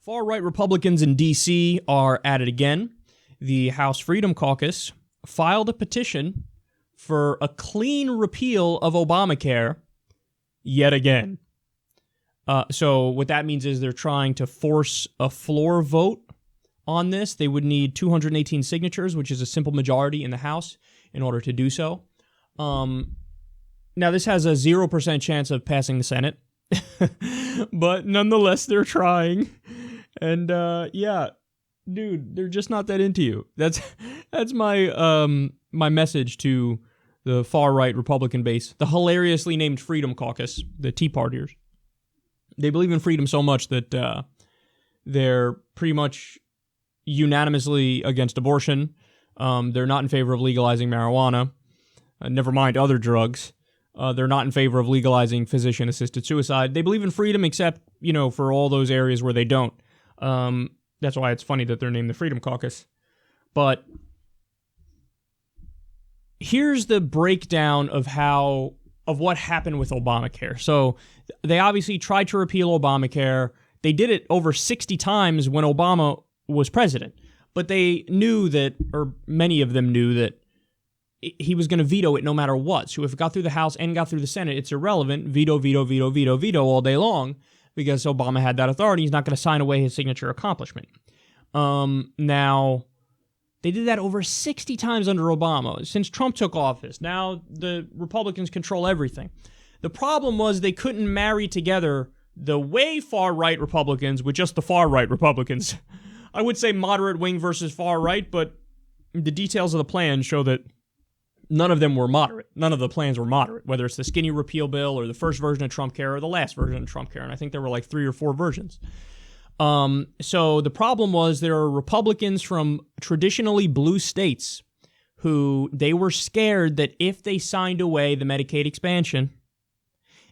Far-right Republicans in D.C. are at it again. The House Freedom Caucus filed a petition for a clean repeal of Obamacare yet again. So what that means is they're trying to force a floor vote on this. They would need 218 signatures, which is a simple majority in the House, in order to do so. Now, this has a 0% chance of passing the Senate, but nonetheless, they're trying. And yeah, dude, they're just not that into you. That's my my message to the far-right Republican base, the hilariously named Freedom Caucus, the Tea Partiers. They believe in freedom so much that they're pretty much unanimously against abortion. They're not in favor of legalizing marijuana. Never mind other drugs. They're not in favor of legalizing physician-assisted suicide. They believe in freedom except, for all those areas where they don't. That's why it's funny that they're named the Freedom Caucus. But here's the breakdown of what happened with Obamacare. So they obviously tried to repeal Obamacare. They did it over 60 times when Obama was president. But they knew that, or many of them knew that, he was going to veto it no matter what. So if it got through the House and got through the Senate, it's irrelevant. Veto, veto, veto, veto, veto all day long, because Obama had that authority. He's not going to sign away his signature accomplishment. Now, they did that over 60 times under Obama. Since Trump took office, now the Republicans control everything. The problem was they couldn't marry together the way far-right Republicans with just the far-right Republicans. I would say moderate wing versus far-right, but the details of the plan show that none of them were moderate. None of the plans were moderate, whether it's the skinny repeal bill or the first version of Trump Care or the last version of Trump Care. And I think there were like 3 or 4 versions. So the problem was there are Republicans from traditionally blue states who they were scared that if they signed away the Medicaid expansion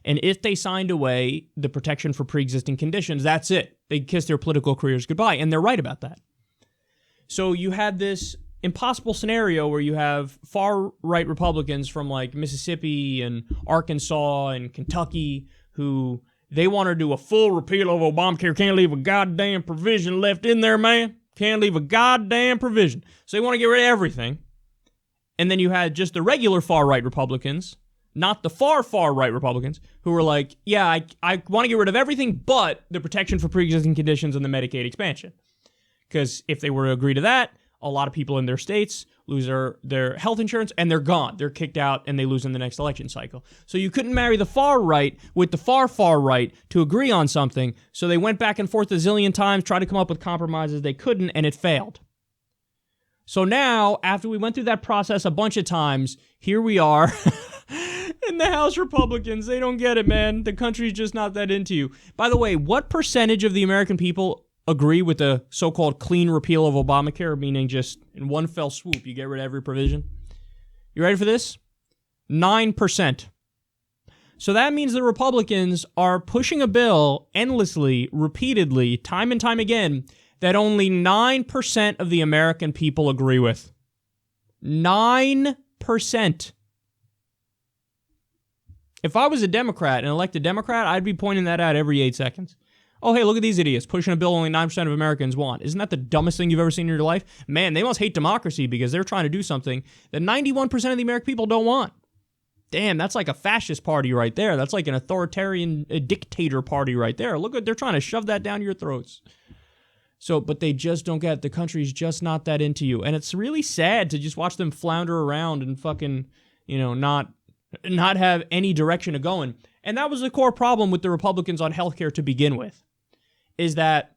and if they signed away the protection for pre-existing conditions, that's it. They'd kiss their political careers goodbye. And they're right about that. So you had this impossible scenario where you have far-right Republicans from like Mississippi and Arkansas and Kentucky who they want to do a full repeal of Obamacare. Can't leave a goddamn provision left in there, man. Can't leave a goddamn provision. So they want to get rid of everything. And then you had just the regular far-right Republicans, not the far-right Republicans, who were like, yeah, I want to get rid of everything but the protection for pre-existing conditions and the Medicaid expansion. Because if they were to agree to that, a lot of people in their states lose their health insurance and they're gone. They're kicked out and they lose in the next election cycle. So you couldn't marry the far right with the far right to agree on something. So they went back and forth a zillion times, tried to come up with compromises. They couldn't, and it failed. So now, after we went through that process a bunch of times, here we are. And the House Republicans, they don't get it, man. The country's just not that into you. By the way, what percentage of the American people agree with the so-called clean repeal of Obamacare, meaning just in one fell swoop, you get rid of every provision? You ready for this? 9%. So that means the Republicans are pushing a bill endlessly, repeatedly, time and time again, that only 9% of the American people agree with. 9%. If I was a Democrat, an elected Democrat, I'd be pointing that out every 8 seconds. Oh, hey, look at these idiots pushing a bill only 9% of Americans want. Isn't that the dumbest thing you've ever seen in your life? Man, they must hate democracy because they're trying to do something that 91% of the American people don't want. Damn, that's like a fascist party right there. That's like an authoritarian dictator party right there. Look, they're trying to shove that down your throats. So, but they just don't get it. The country's just not that into you. And it's really sad to just watch them flounder around and fucking, not have any direction to going. And that was the core problem with the Republicans on healthcare to begin with, is that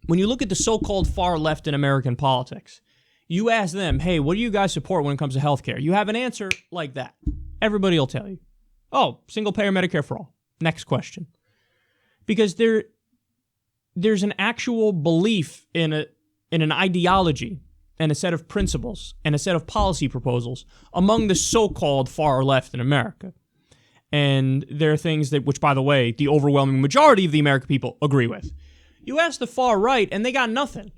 when you look at the so-called far left in American politics, you ask them, hey, what do you guys support when it comes to healthcare? You have an answer like that. Everybody will tell you, oh, single-payer Medicare for all. Next question. Because there's an actual belief in an ideology and a set of principles and a set of policy proposals among the so-called far left in America. And there are things which, by the way, the overwhelming majority of the American people agree with. You ask the far right, and they got nothing.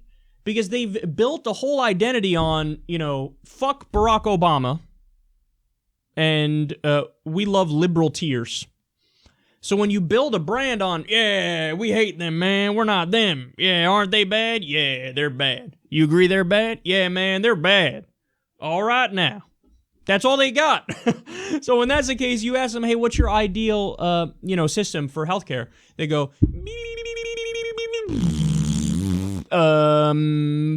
Because they've built a whole identity on, fuck Barack Obama, and we love liberal tears. So when you build a brand on, yeah, we hate them, man, we're not them. Yeah, aren't they bad? Yeah, they're bad. You agree they're bad? Yeah, man, they're bad. All right now. That's all they got. So when that's the case, you ask them, hey, what's your ideal, system for healthcare? They go,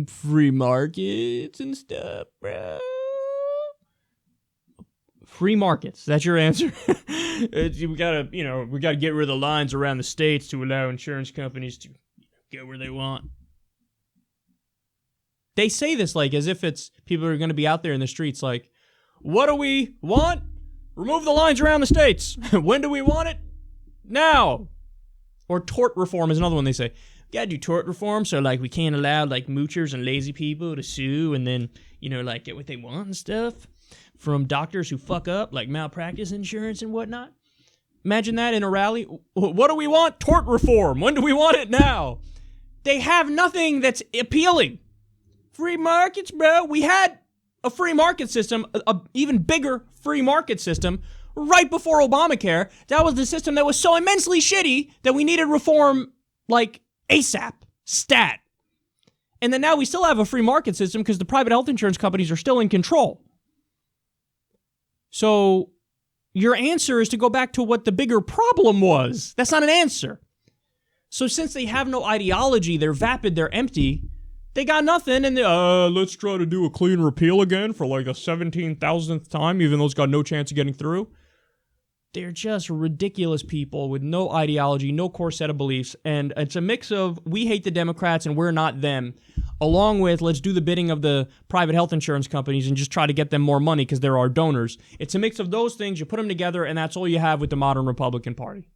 free markets and stuff, bro. Free markets. That's your answer. We gotta get rid of the lines around the states to allow insurance companies to go where they want. They say this like as if it's people are going to be out there in the streets like, what do we want? Remove the lines around the states. When do we want it? Now. Or tort reform is another one they say. We gotta do tort reform so like we can't allow like moochers and lazy people to sue and then, like get what they want and stuff from doctors who fuck up like malpractice insurance and whatnot. Imagine that in a rally. What do we want? Tort reform. When do we want it? Now. They have nothing that's appealing. Free markets, bro. We had a free market system, a even bigger free market system right before Obamacare. That was the system that was so immensely shitty that we needed reform like ASAP, stat. And then now we still have a free market system because the private health insurance companies are still in control. So your answer is to go back to what the bigger problem was. That's not an answer. So since they have no ideology, they're vapid, they're empty, they got nothing, and let's try to do a clean repeal again for like a 17,000th time, even though it's got no chance of getting through. They're just ridiculous people with no ideology, no core set of beliefs, and it's a mix of we hate the Democrats and we're not them, along with let's do the bidding of the private health insurance companies and just try to get them more money because they're our donors. It's a mix of those things, you put them together, and that's all you have with the modern Republican Party.